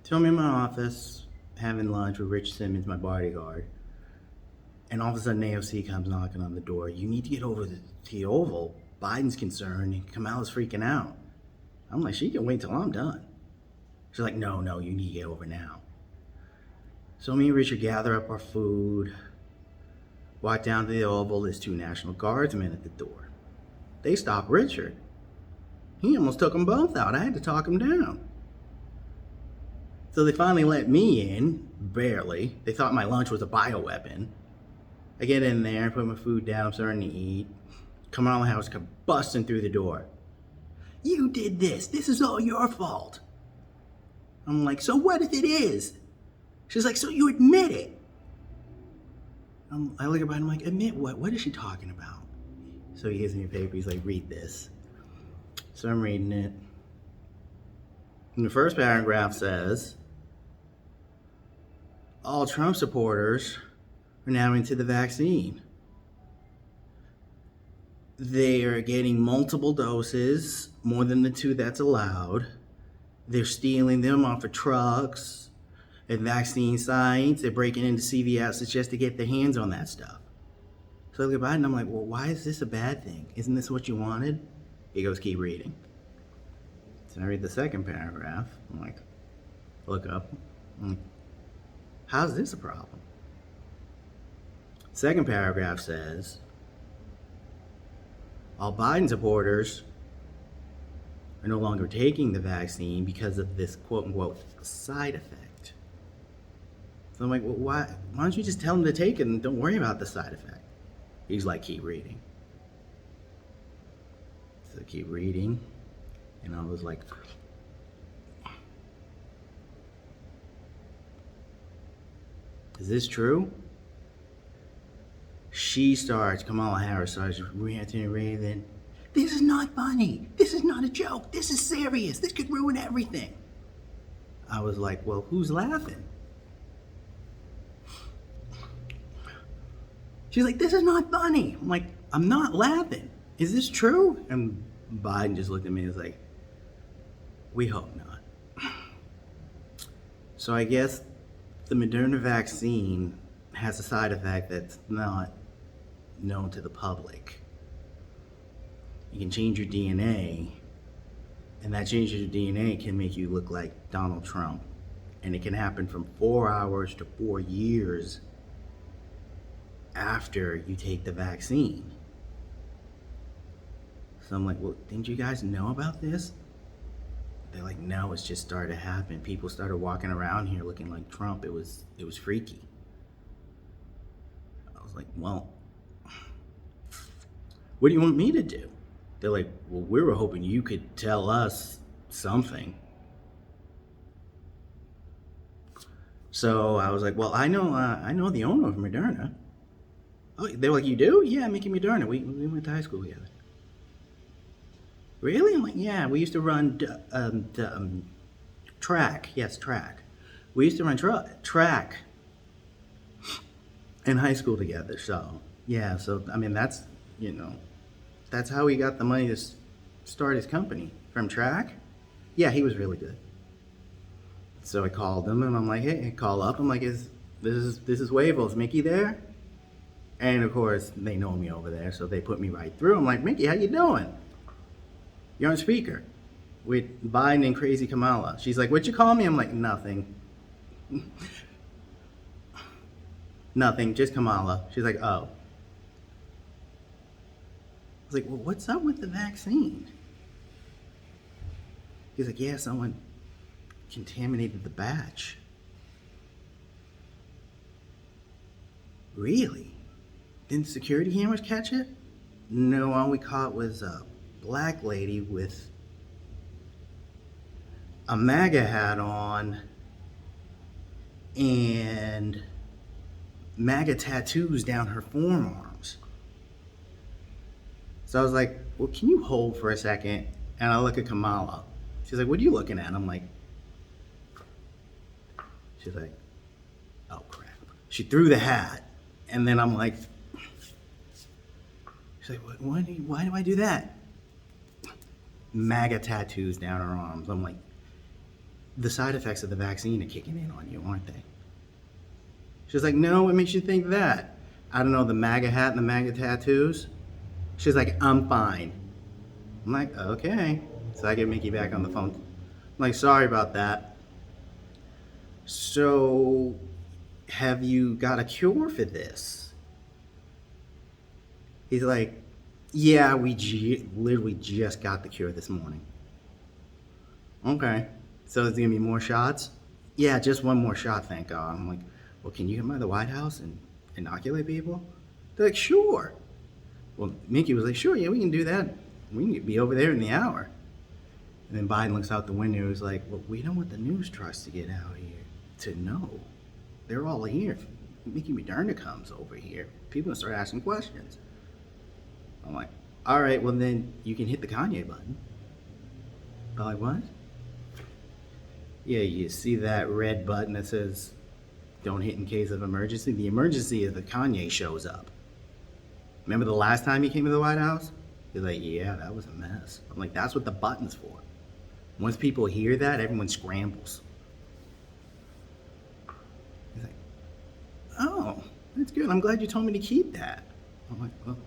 So I'm in my office having lunch with Rich Simmons, my bodyguard, and all of a sudden AOC comes knocking on the door. You need to get over to the Oval. Biden's concerned and Kamala's freaking out. I'm like, she can wait till I'm done. She's like, no, you need to get over now. So me and Richard gather up our food, walk down to the Oval. There's two National Guardsmen at the door. They stop Richard. He almost took them both out. I had to talk him down. So they finally let me in, barely. They thought my lunch was a bioweapon. I get in there, put my food down, I'm starting to eat. Kamala Harris come busting through the door. You did this. This is all your fault. I'm like, so what if it is? She's like, so you admit it. I look at her and I'm like, admit what? What is she talking about? So he gives me a paper. He's like, read this. So I'm reading it. And the first paragraph says, all Trump supporters are now into the vaccine. They are getting multiple doses, more than the 2 that's allowed. They're stealing them off of trucks at vaccine sites. They're breaking into CVS's just to get their hands on that stuff. So I look at Biden and I'm like, well, why is this a bad thing? Isn't this what you wanted? He goes, keep reading. So I read the second paragraph. I'm like, look up. I'm like, how's this a problem? Second paragraph says, all Biden supporters are no longer taking the vaccine because of this quote-unquote side effect. So I'm like, well, why don't you just tell them to take it and don't worry about the side effect? He's like, keep reading. So keep reading. And I was like, is this true? Kamala Harris starts ranting and raving. This is not funny. This is not a joke. This is serious. This could ruin everything. I was like, well, who's laughing? She's like, this is not funny. I'm like, I'm not laughing. Is this true? And Biden just looked at me and was like, we hope not. So I guess the Moderna vaccine has a side effect that's not known to the public. You can change your DNA, and that change of your DNA can make you look like Donald Trump. And it can happen from 4 hours to 4 years after you take the vaccine. So I'm like, well, didn't you guys know about this? They're like, no, it's just started to happen. People started walking around here looking like Trump. It was freaky. I was like, well, what do you want me to do? They're like, well, we were hoping you could tell us something. So I was like, well, I know the owner of Moderna. Oh, they were like, you do? Yeah, Mickey Moderna. We went to high school together. Really? I'm like, yeah, we used to run track. Yes, track. We used to run track in high school together. So, yeah, I mean, that's how he got the money to start his company. From track? Yeah, he was really good. So I called him and I'm like, hey, call up. I'm like, this is Wavel. Is Mickey there? And of course, they know me over there, so they put me right through. I'm like, Mickey, how you doing? You're on speaker with Biden and crazy Kamala. She's like, what'd you call me? I'm like, nothing. Nothing, just Kamala. She's like, oh. I was like, well, what's up with the vaccine? He's like, yeah, someone contaminated the batch. Really? Didn't security cameras catch it? No, all we caught was a black lady with a MAGA hat on and MAGA tattoos down her forearms. So I was like, well, can you hold for a second? And I look at Kamala. She's like, what are you looking at? I'm like, she's like, oh crap. She threw the hat. And then I'm like, she's like, why do I do that? MAGA tattoos down her arms. I'm like, the side effects of the vaccine are kicking in on you, aren't they? She's like, no, what makes you think that? I don't know, the MAGA hat and the MAGA tattoos? She's like, I'm fine. I'm like, okay. So I get Mickey back on the phone. I'm like, sorry about that. So, have you got a cure for this? He's like, yeah, we literally just got the cure this morning. Okay. So there's gonna be more shots? Yeah, just one more shot, thank God. I'm like, well, can you come by the White House and inoculate people? They're like, sure. Well, Mickey was like, sure, yeah, we can do that. We can be over there in the hour. And then Biden looks out the window and was like, well, we don't want the news trucks to get out here to know. They're all here. If Mickey Moderna comes over here, people will start asking questions. I'm like, all right, well, then you can hit the Kanye button. They're like, what? Yeah, you see that red button that says don't hit in case of emergency? The emergency is that Kanye shows up. Remember the last time he came to the White House? He's like, yeah, that was a mess. I'm like, that's what the button's for. Once people hear that, everyone scrambles. He's like, oh, that's good. I'm glad you told me to keep that. I'm like, well,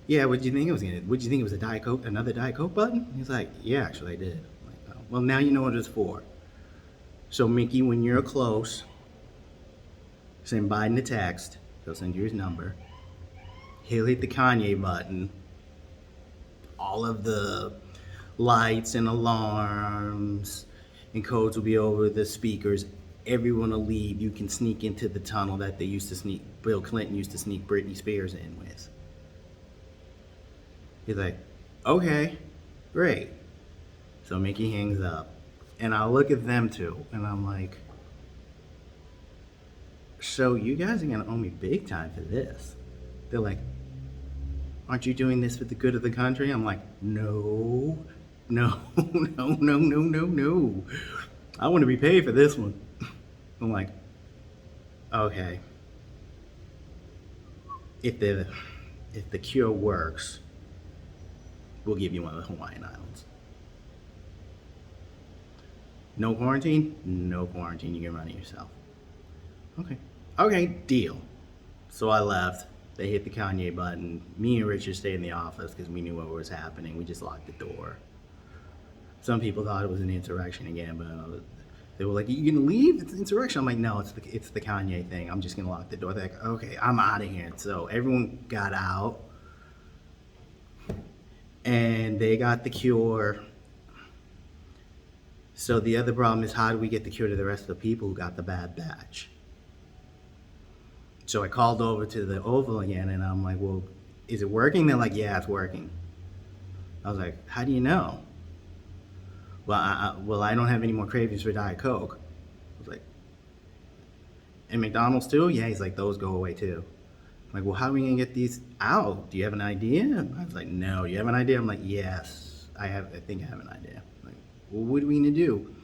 yeah, what did you think it was gonna? What did you think it was a Diet Coke, another Diet Coke button? He's like, yeah, actually I did. I'm like, oh, well, now you know what it's for. So Mickey, when you're close, send Biden a text. He'll send you his number. He'll hit the Kanye button. All of the lights and alarms and codes will be over the speakers. Everyone will leave. You can sneak into the tunnel that they used to sneak, Bill Clinton used to sneak Britney Spears in with. He's like, okay, great. So Mickey hangs up. And I look at them two, and I'm like, so you guys are gonna owe me big time for this. They're like, aren't you doing this for the good of the country? I'm like, no, no, no, no, no, no, no. I want to be paid for this one. I'm like, okay. If the cure works, we'll give you one of the Hawaiian Islands. No quarantine? No quarantine. You can run it yourself. Okay. Okay, deal. So I left. They hit the Kanye button. Me and Richard stayed in the office because we knew what was happening. We just locked the door. Some people thought it was an insurrection again, but they were like, "You gonna leave? It's an insurrection." I'm like, "No, it's the Kanye thing. I'm just gonna lock the door." They're like, "Okay, I'm out of here." So everyone got out, and they got the cure. So the other problem is, how do we get the cure to the rest of the people who got the bad batch? So I called over to the Oval again, and I'm like, well, is it working? They're like, yeah, it's working. I was like, how do you know? Well, I don't have any more cravings for Diet Coke. I was like, and McDonald's too? Yeah, he's like, those go away too. I'm like, well, how are we gonna get these out? Do you have an idea? I was like, no. Do you have an idea? I'm like, yes, I think I have an idea. I'm like, well, what are we gonna do?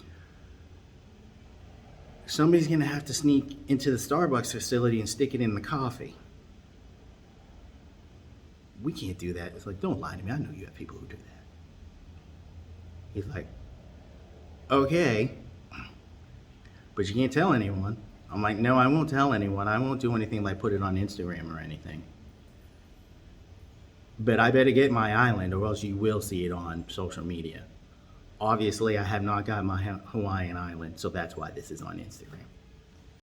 Somebody's gonna have to sneak into the Starbucks facility and stick it in the coffee. We can't do that. It's like, don't lie to me. I know you have people who do that. He's like, okay, but you can't tell anyone. I'm like, no, I won't tell anyone. I won't do anything like put it on Instagram or anything. But I better get my island, or else you will see it on social media. Obviously, I have not got my Hawaiian island, so that's why this is on Instagram.